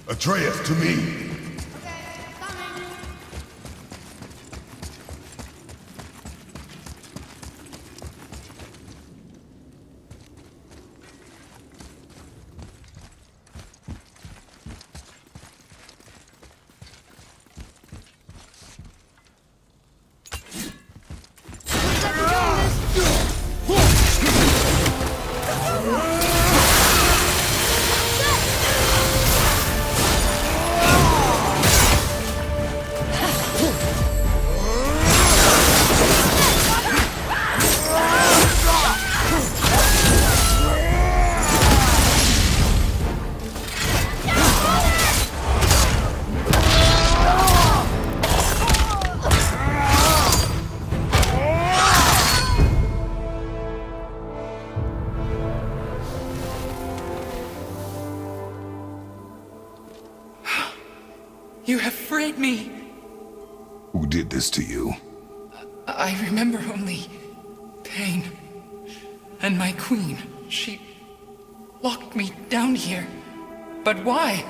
Atreus, to me! You have freed me. Who did this to you? I remember only pain. And my queen, she locked me down here. But why?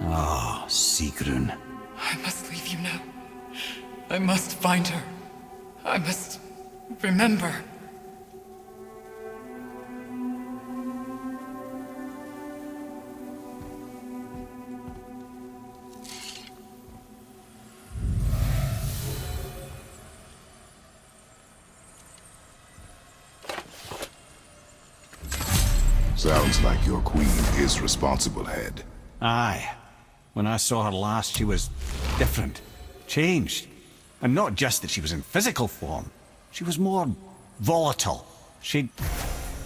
Ah, Sigrun. I must leave you now. I must find her. I must remember. Sounds like your queen is responsible, Head. Aye. When I saw her last, she was different. Changed. And not just that she was in physical form. She was more volatile.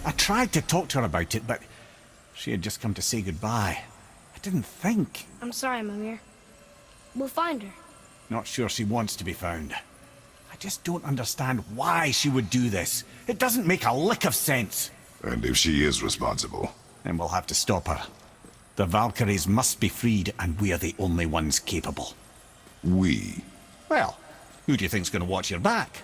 I tried to talk to her about it, but she had just come to say goodbye. I didn't think. I'm sorry, Mimir. We'll find her. Not sure she wants to be found. I just don't understand why she would do this. It doesn't make a lick of sense. And if she is responsible? Then we'll have to stop her. The Valkyries must be freed, and we're the only ones capable. We? Well, who do you think's going to watch your back?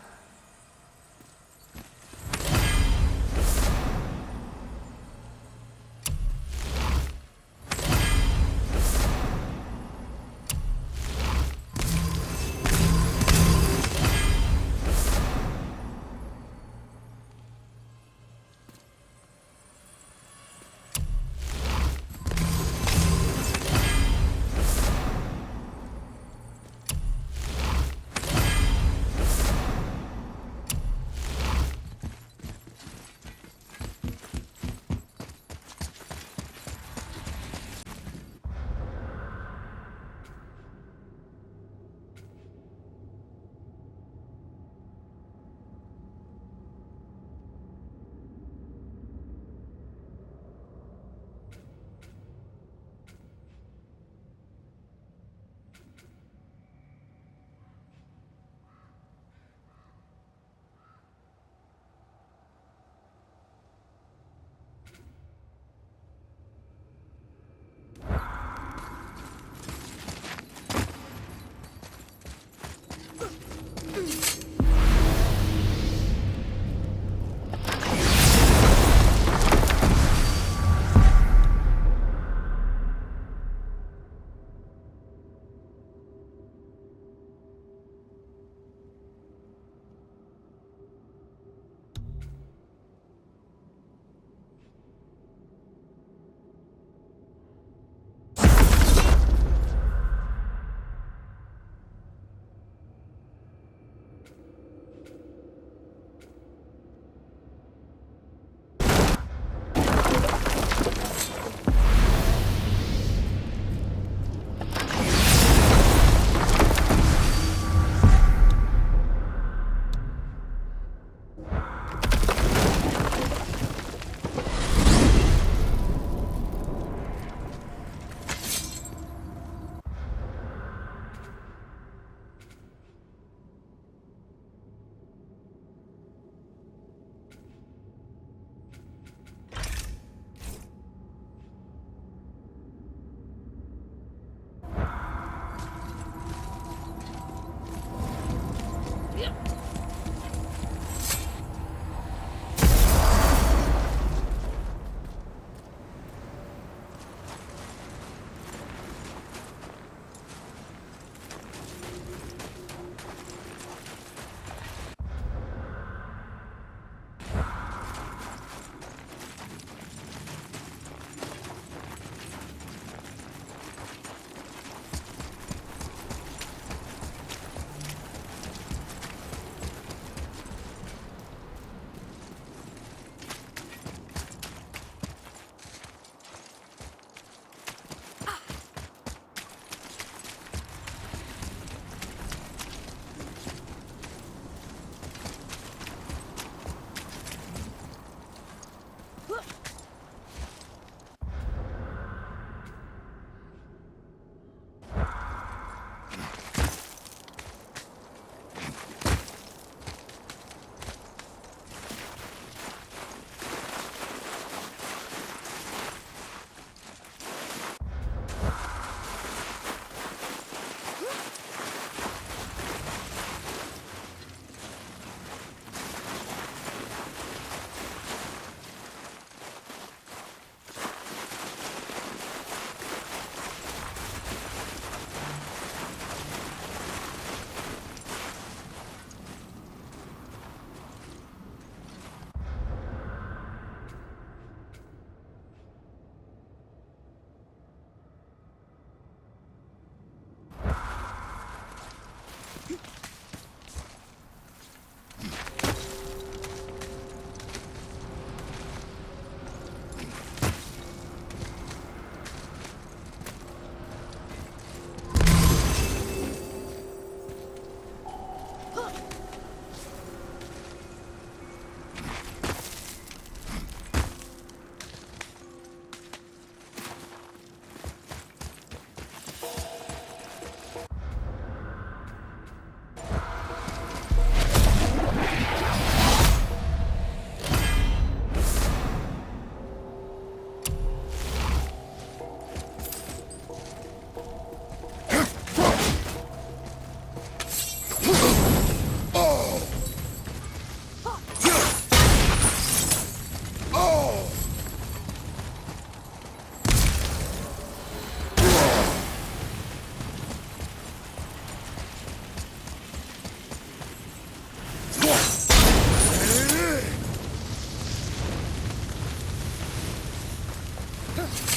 Huh.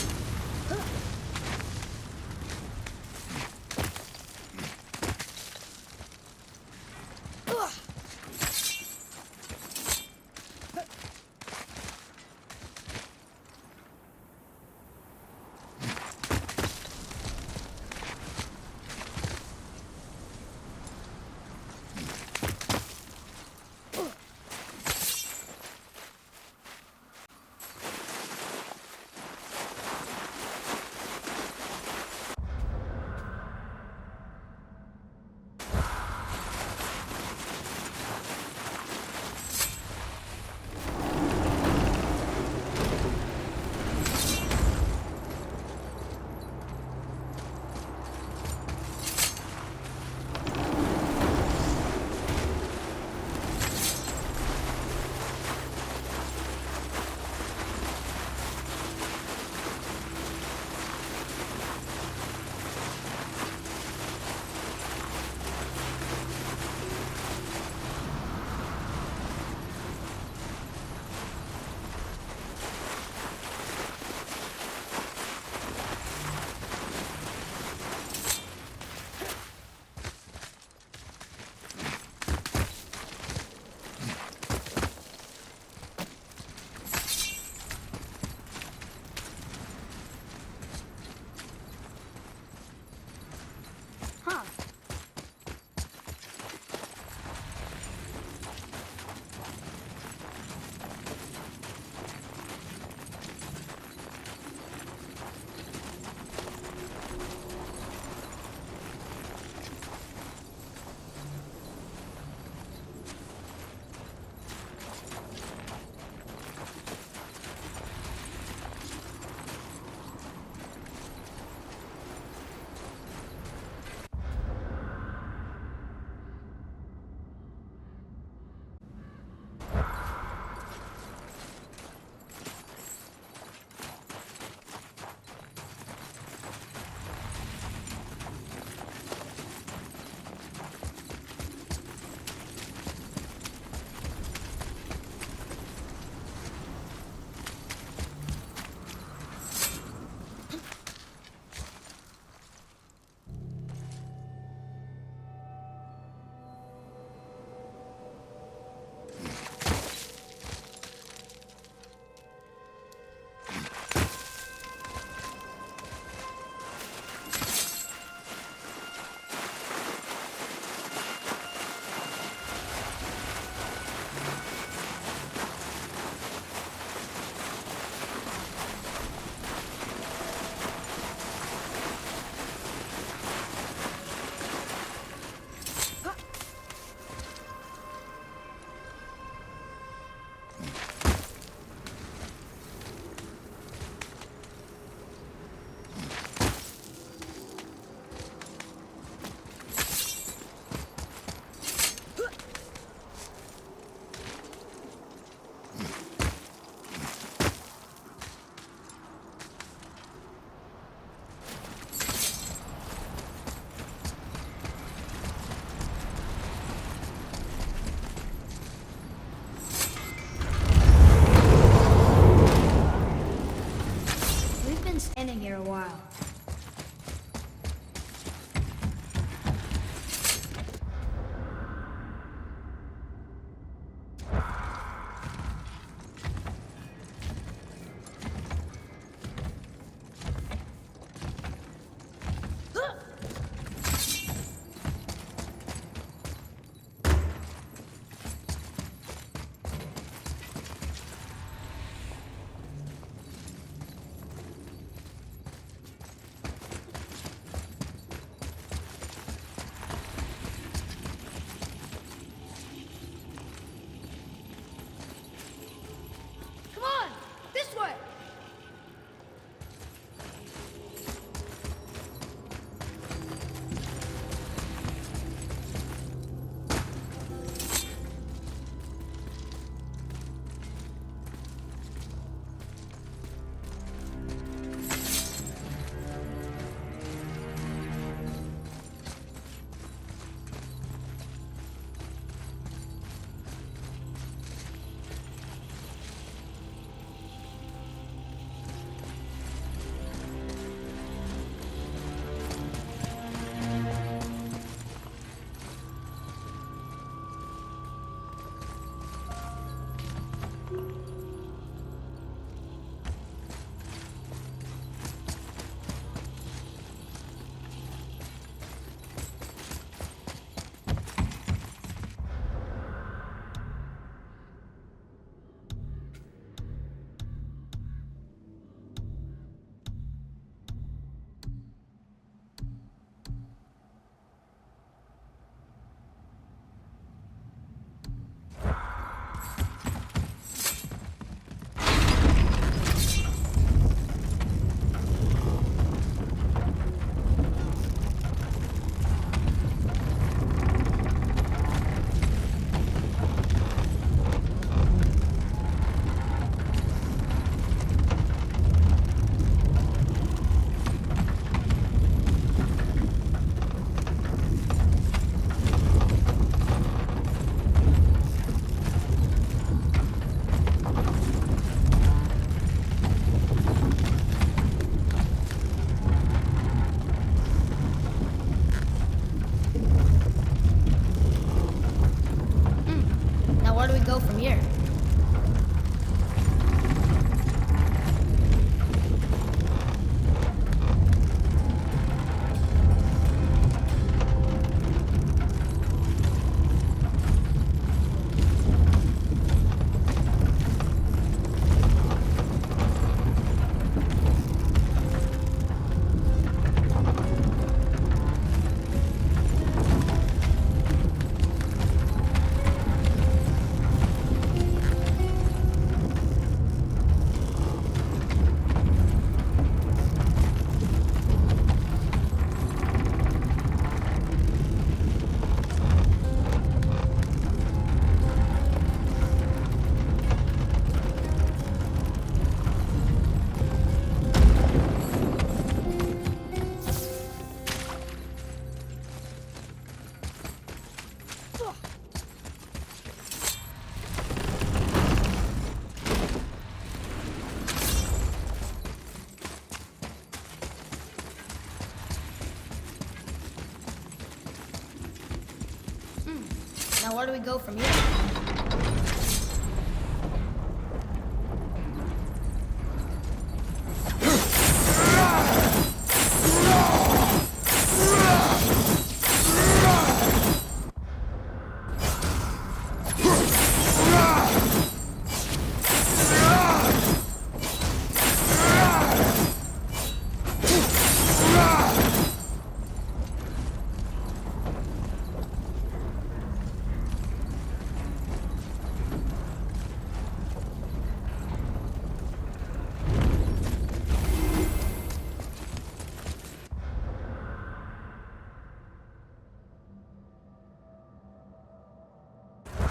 Standing here a while. Now where do we go from here?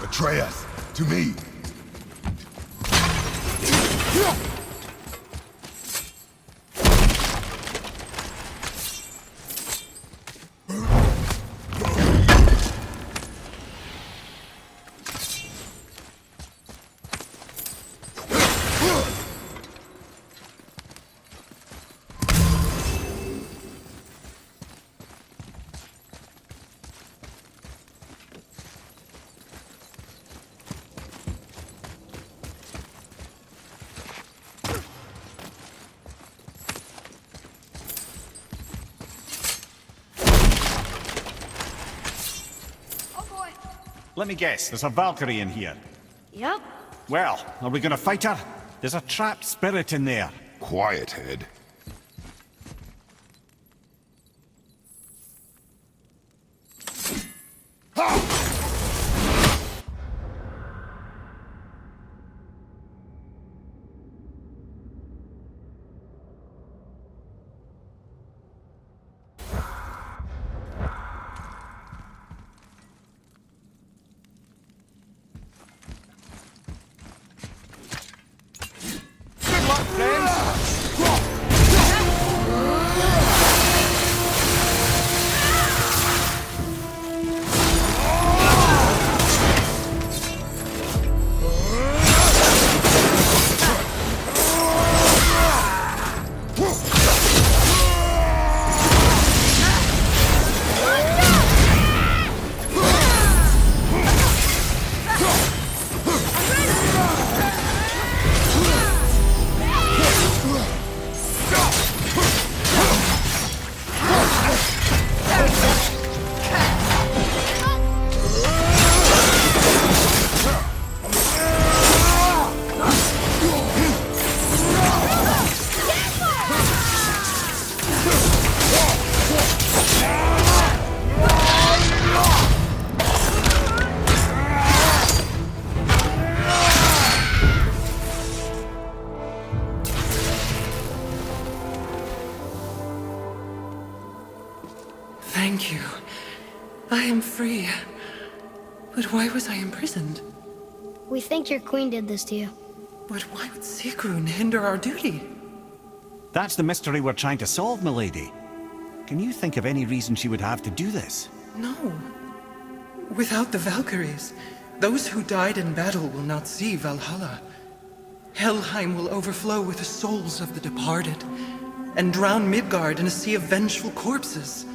Atreus, to me. Oh boy. Let me guess, there's a Valkyrie in here. Yep. Well, are we gonna fight her? There's a trapped spirit in there. Quiet, Head. Good luck, friends! Thank you. I am free. But why was I imprisoned? We think your queen did this to you. But why would Sigrun hinder our duty? That's the mystery we're trying to solve, milady. Can you think of any reason she would have to do this? No. Without the Valkyries, those who died in battle will not see Valhalla. Helheim will overflow with the souls of the departed, and drown Midgard in a sea of vengeful corpses.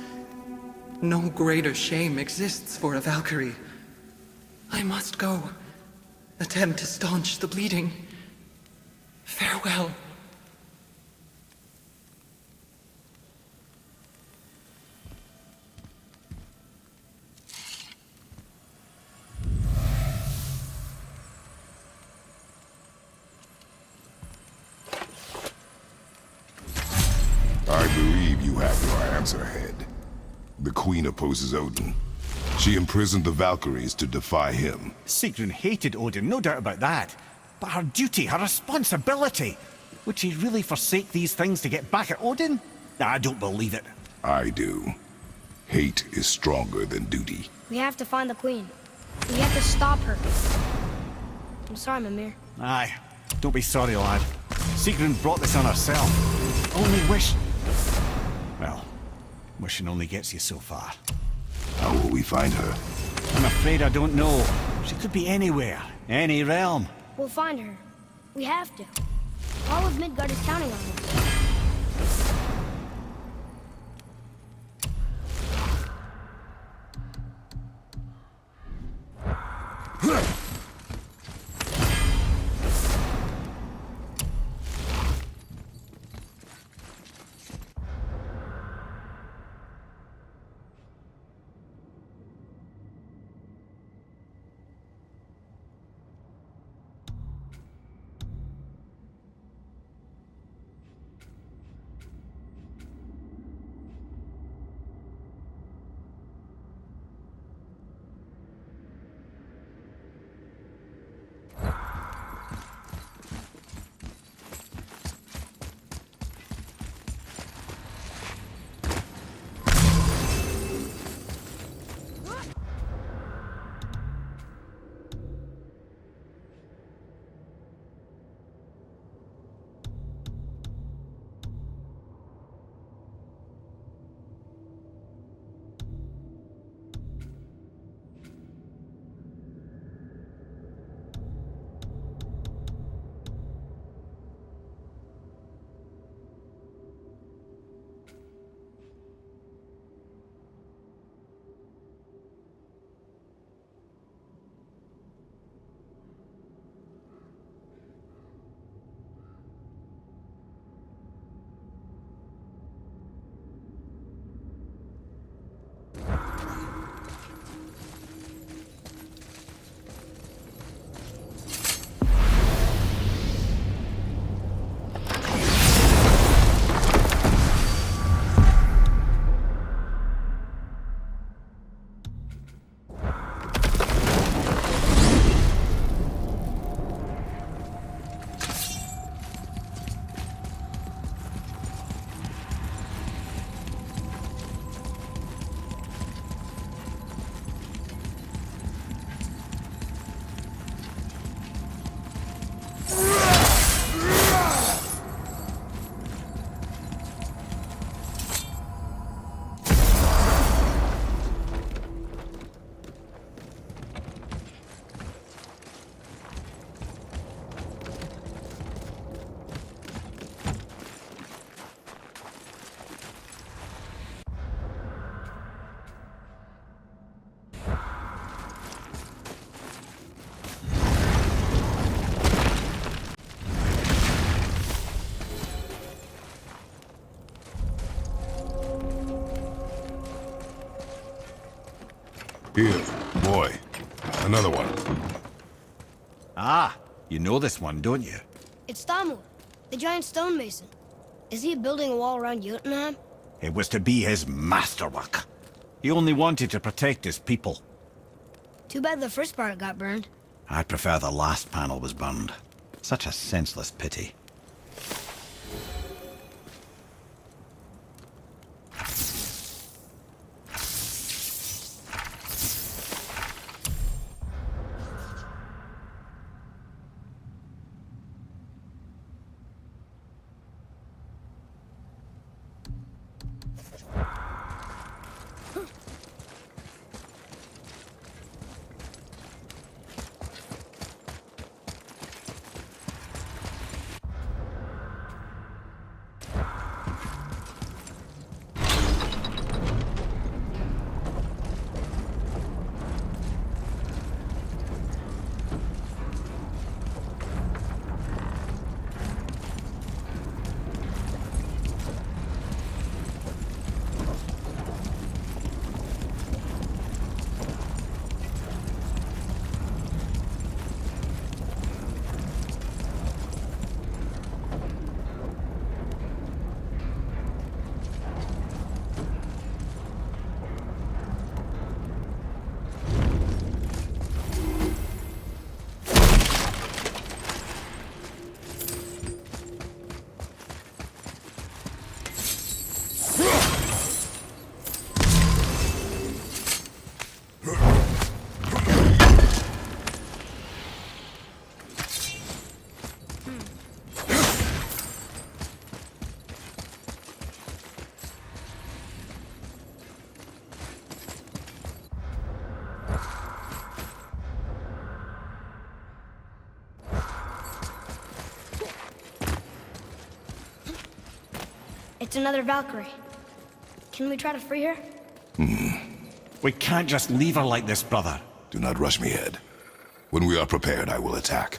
No greater shame exists for a Valkyrie. I must go. Attempt to staunch the bleeding. Farewell. I believe you have your answer, Head. The Queen opposes Odin. She imprisoned the Valkyries to defy him. Sigrun hated Odin, no doubt about that. But her duty, her responsibility. Would she really forsake these things to get back at Odin? I don't believe it. I do. Hate is stronger than duty. We have to find the queen. We have to stop her. I'm sorry, Mimir. Aye, don't be sorry, lad. Sigrun brought this on herself. Only wish... Well, wishing only gets you so far. How will we find her? I'm afraid I don't know. She could be anywhere, any realm. We'll find her. We have to. All of Midgard is counting on us. Here, boy. Another one. Ah, you know this one, don't you? It's Thamur, the giant stonemason. Is he building a wall around Jotunheim? It was to be his masterwork. He only wanted to protect his people. Too bad the first part got burned. I prefer the last panel was burned. Such a senseless pity. It's another Valkyrie. Can we try to free her? We can't just leave her like this, brother. Do not rush me, Ed. When we are prepared, I will attack.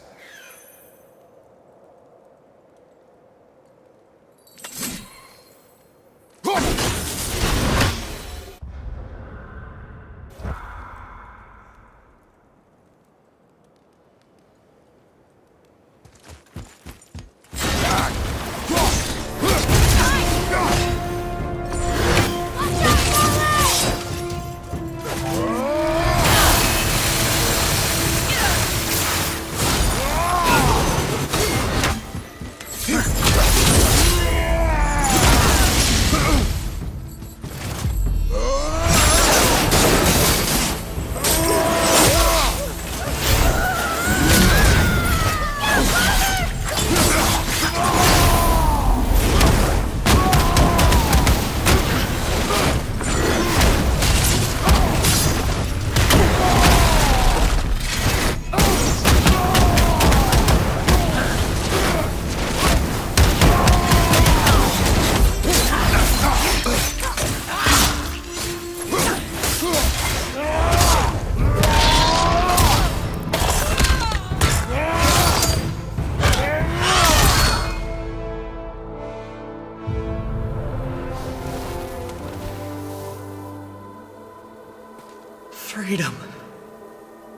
Freedom.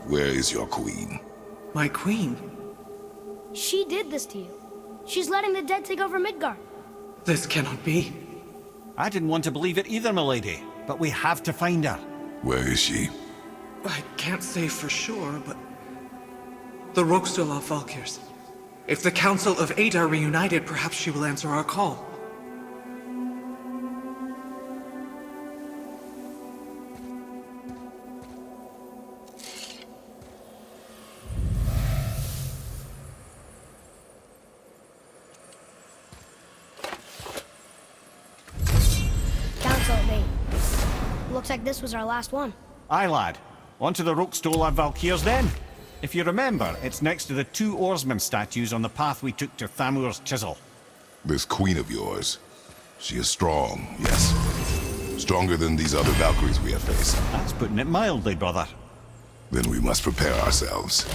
Where is your queen? My queen. She did this to you. She's letting the dead take over Midgard. This cannot be. I didn't want to believe it either, milady. But we have to find her. Where is she? I can't say for sure, but... The Rokstolov Valkyrs. If the Council of Eight are reunited, perhaps she will answer our call. Council of Eight. Looks like this was our last one. Aye, lad. On to the Rokstolov Valkyrs then. If you remember, it's next to the two oarsman statues on the path we took to Thamur's chisel. This queen of yours. She is strong, yes. Stronger than these other Valkyries we have faced. That's putting it mildly, brother. Then we must prepare ourselves.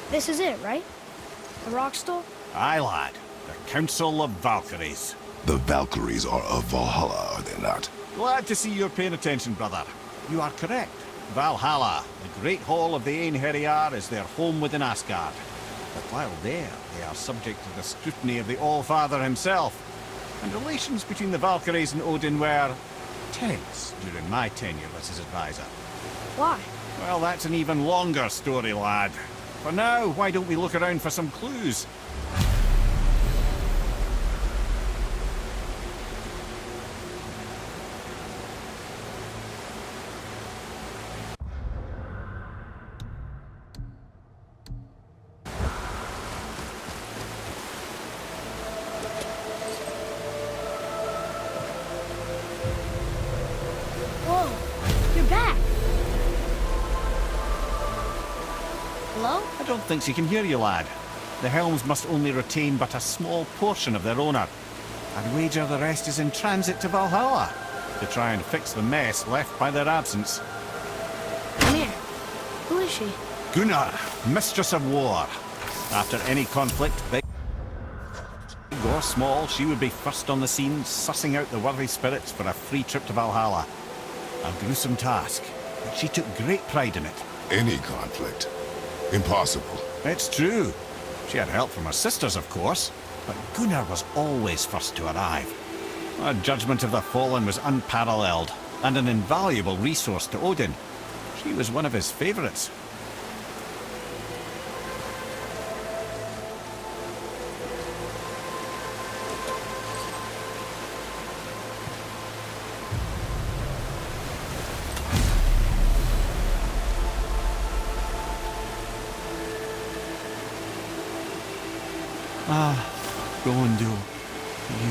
This is it, right? The Rockstall? Aye, lad. The Council of Valkyries. The Valkyries are of Valhalla, are they not? Glad to see you're paying attention, brother. You are correct. Valhalla, the great hall of the Einherjar, is their home within Asgard. But while there, they are subject to the scrutiny of the All-Father himself. And relations between the Valkyries and Odin were tense during my tenure as his advisor. Why? Well, that's an even longer story, lad. For now, why don't we look around for some clues? Whoa, you're back. Hello? I don't think she can hear you, lad. The helms must only retain but a small portion of their owner. I'd wager the rest is in transit to Valhalla to try and fix the mess left by their absence. Come here. Who is she? Gunnar, Mistress of War. After any conflict, big or small, she would be first on the scene, sussing out the worthy spirits for a free trip to Valhalla. A gruesome task, but she took great pride in it. Any conflict. Impossible. It's true. She had help from her sisters, of course, but Gunnar was always first to arrive. Her judgment of the fallen was unparalleled, and an invaluable resource to Odin. She was one of his favorites. Ah, Gondul.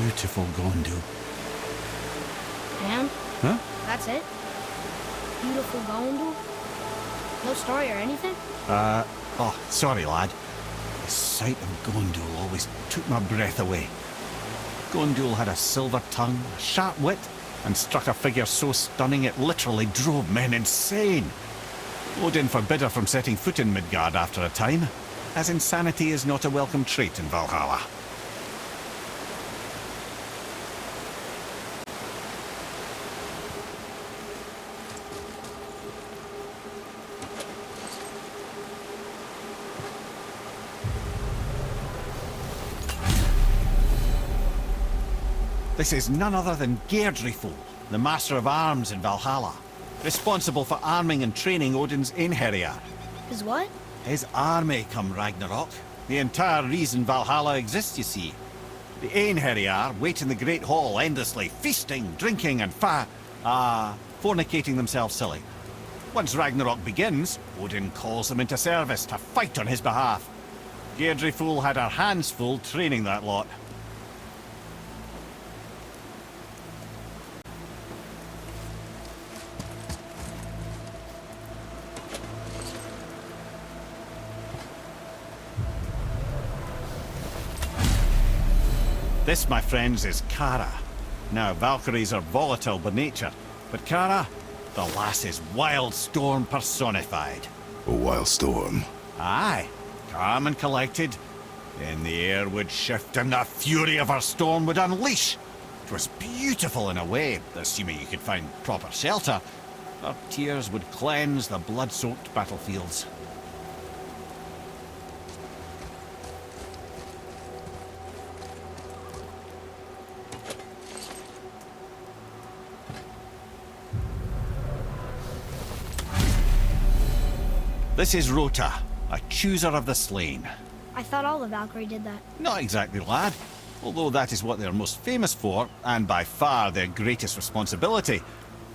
Beautiful Gondul. And? Huh? That's it? Beautiful Gondul? No story or anything? Oh, sorry, lad. The sight of Gondul always took my breath away. Gondul had a silver tongue, a sharp wit, and struck a figure so stunning it literally drove men insane. Odin forbid her from setting foot in Midgard after a time, as insanity is not a welcome trait in Valhalla. This is none other than Geirdriful, the Master of Arms in Valhalla, responsible for arming and training Odin's Einherjar. Is what? His army come Ragnarok. The entire reason Valhalla exists, you see. The Einherjar wait in the Great Hall endlessly, feasting, drinking, and fornicating themselves silly. Once Ragnarok begins, Odin calls them into service to fight on his behalf. Deirdre Fool had her hands full training that lot. This, my friends, is Kara. Now, Valkyries are volatile by nature, but Kara, the lass is Wild Storm personified. A wild storm. Aye, calm and collected. Then the air would shift and the fury of her storm would unleash. It was beautiful in a way, assuming you could find proper shelter. Her tears would cleanse the blood-soaked battlefields. This is Rota, a chooser of the slain. I thought all the Valkyrie did that. Not exactly, lad. Although that is what they're most famous for, and by far their greatest responsibility.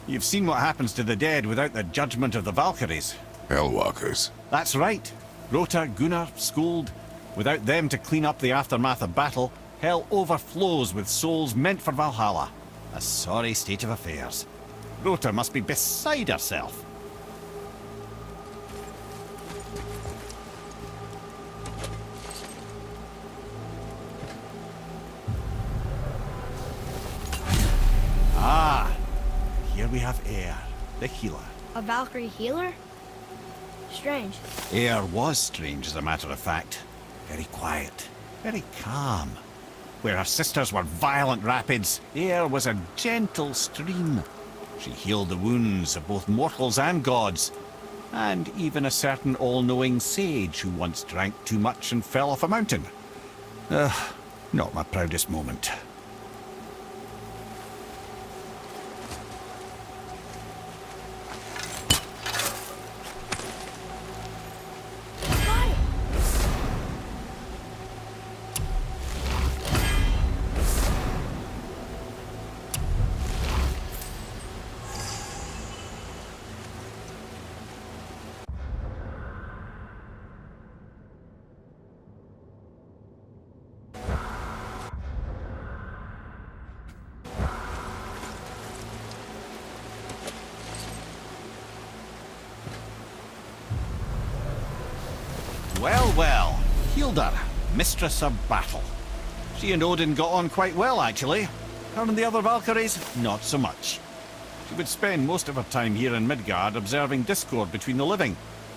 You've seen what happens to the dead without the judgment of the Valkyries. Hellwalkers. That's right. Rota, Gunnar, Skuld. Without them to clean up the aftermath of battle, hell overflows with souls meant for Valhalla. A sorry state of affairs. Rota must be beside herself. Ah, here we have Eir, the healer. A Valkyrie healer? Strange. Eir was strange, as a matter of fact. Very quiet, very calm. Where her sisters were violent rapids, Eir was a gentle stream. She healed the wounds of both mortals and gods, and even a certain all-knowing sage who once drank too much and fell off a mountain. Not my proudest moment. Well, well, Hildr, Mistress of Battle. She and Odin got on quite well, actually. Her and the other Valkyries, not so much. She would spend most of her time here in Midgard observing discord between the living,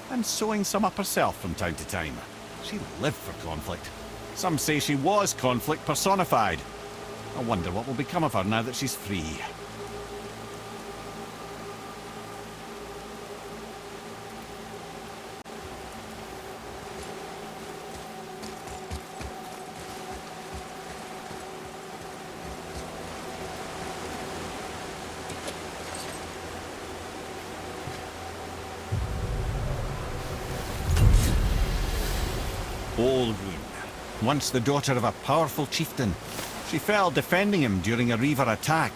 and sewing some up herself from time to time. She lived for conflict. Some say she was conflict personified. I wonder what will become of her now that she's free. Olrun, once the daughter of a powerful chieftain. She fell defending him during a Reaver attack.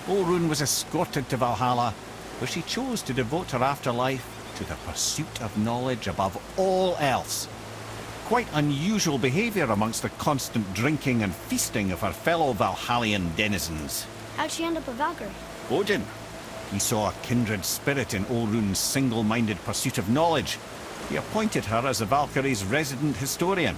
Olrun was escorted to Valhalla, where she chose to devote her afterlife to the pursuit of knowledge above all else. Quite unusual behavior amongst the constant drinking and feasting of her fellow Valhallian denizens. How'd she end up a Valkyrie? Odin. He saw a kindred spirit in Olrun's single-minded pursuit of knowledge. He appointed her as the Valkyrie's resident historian.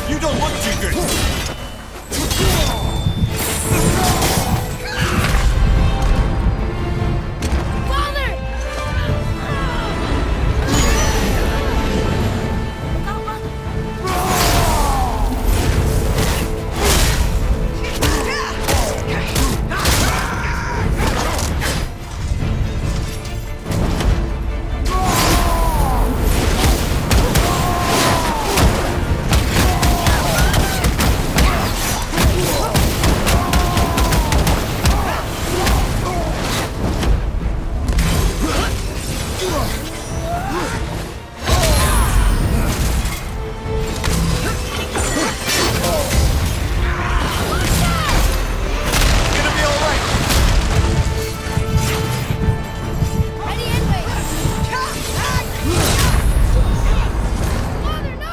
You don't look too good! Father! Ready anyway! Father, no!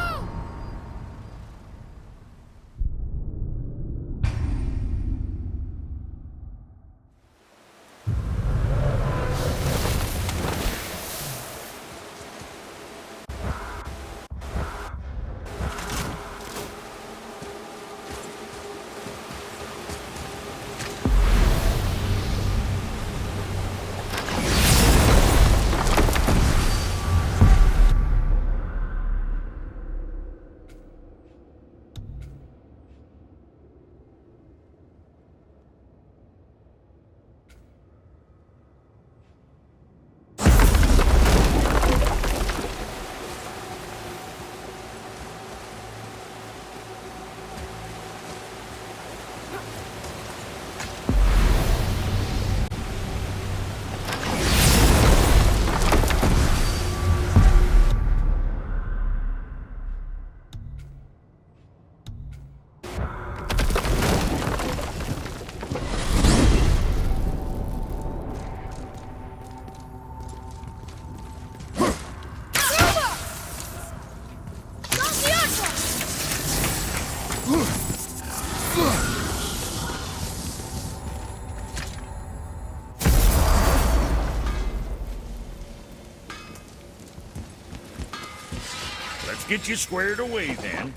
Let's get you squared away then.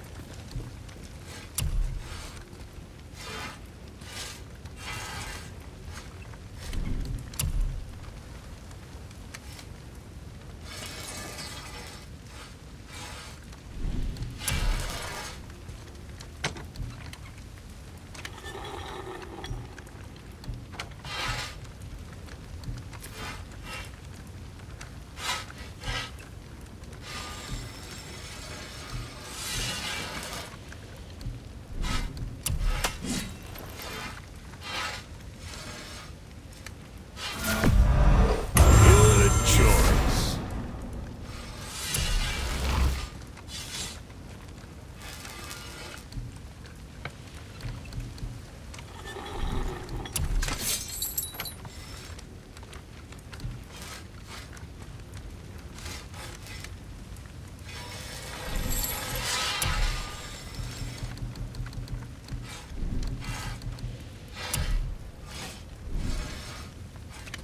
Good choice.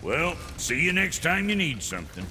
Well, see you next time you need something.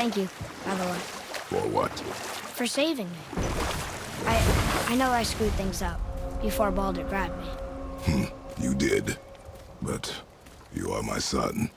Thank you, Avila, For what? for saving me. I know I screwed things up before Baldur grabbed me. You did. But you are my son.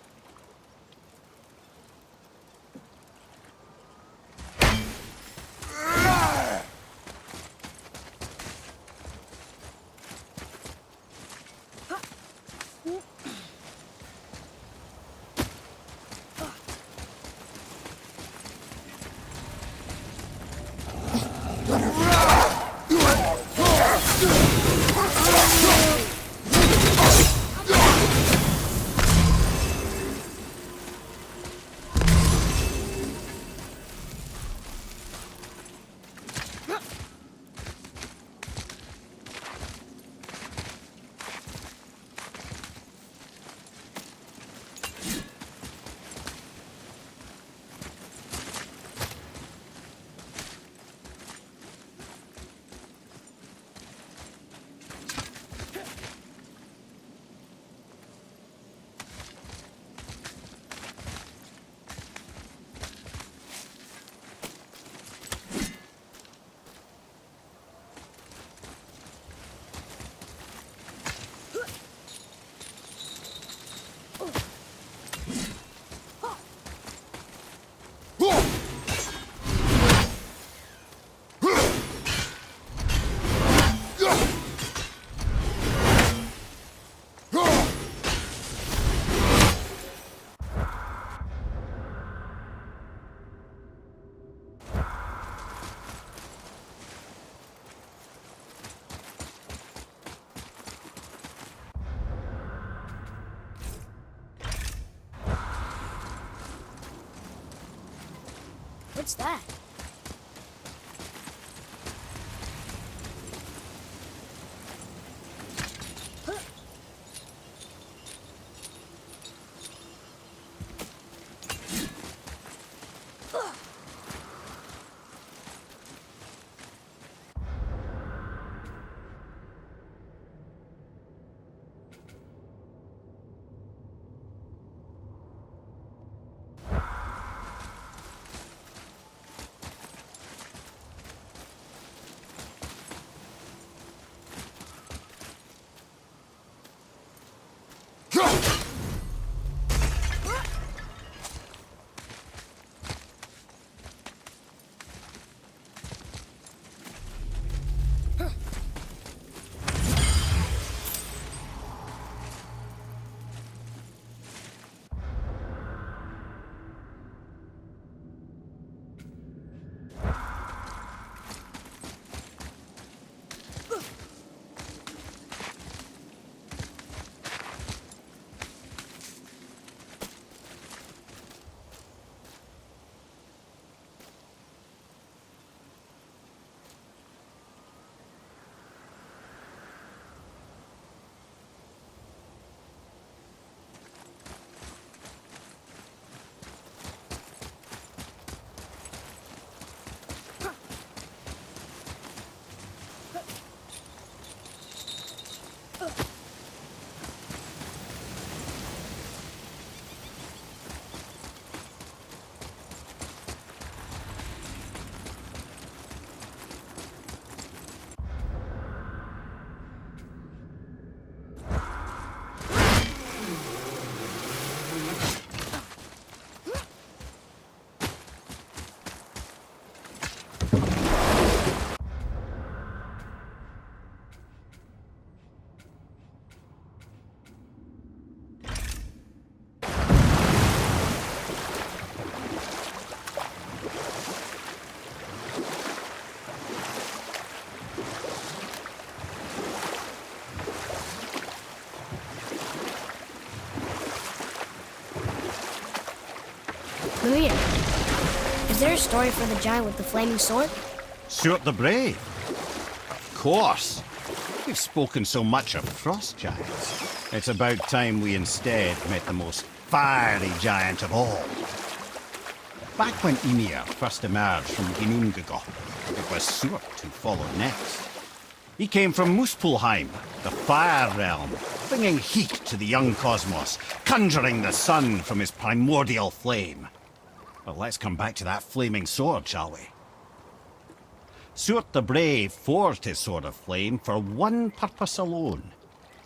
What's that? Luia, is there a story for the giant with the flaming sword? Stuart the Brave? Of course. We've spoken so much of frost giants. It's about time we instead met the most fiery giant of all. Back when Ymir first emerged from Ginnungagap, it was Stuart who followed next. He came from Muspelheim, the fire realm, bringing heat to the young cosmos, conjuring the sun from his primordial flame. Well, let's come back to that flaming sword, shall we? Surt the Brave forged his sword of flame for one purpose alone.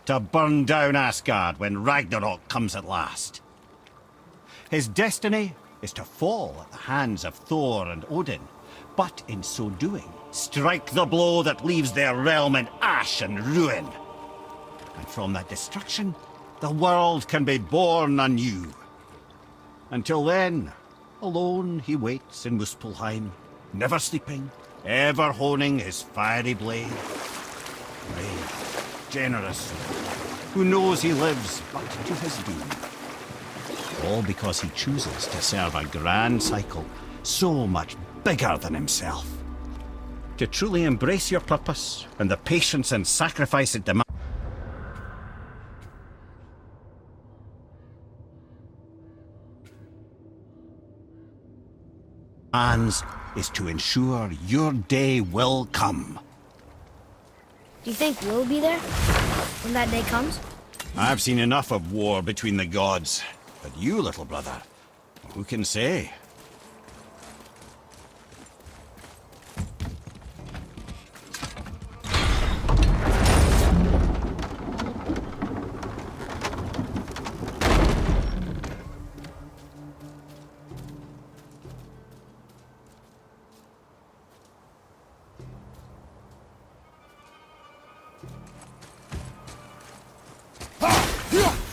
To burn down Asgard when Ragnarok comes at last. His destiny is to fall at the hands of Thor and Odin, but in so doing, strike the blow that leaves their realm in ash and ruin. And from that destruction, the world can be born anew. Until then, alone he waits in Muspelheim, never sleeping, ever honing his fiery blade. Brave, generous, who knows he lives but to his doom. All because he chooses to serve a grand cycle so much bigger than himself. To truly embrace your purpose and the patience and sacrifice it demands is to ensure your day will come. Do you think we'll be there when that day comes? I've seen enough of war between the gods. But you, little brother, who can say? Ha!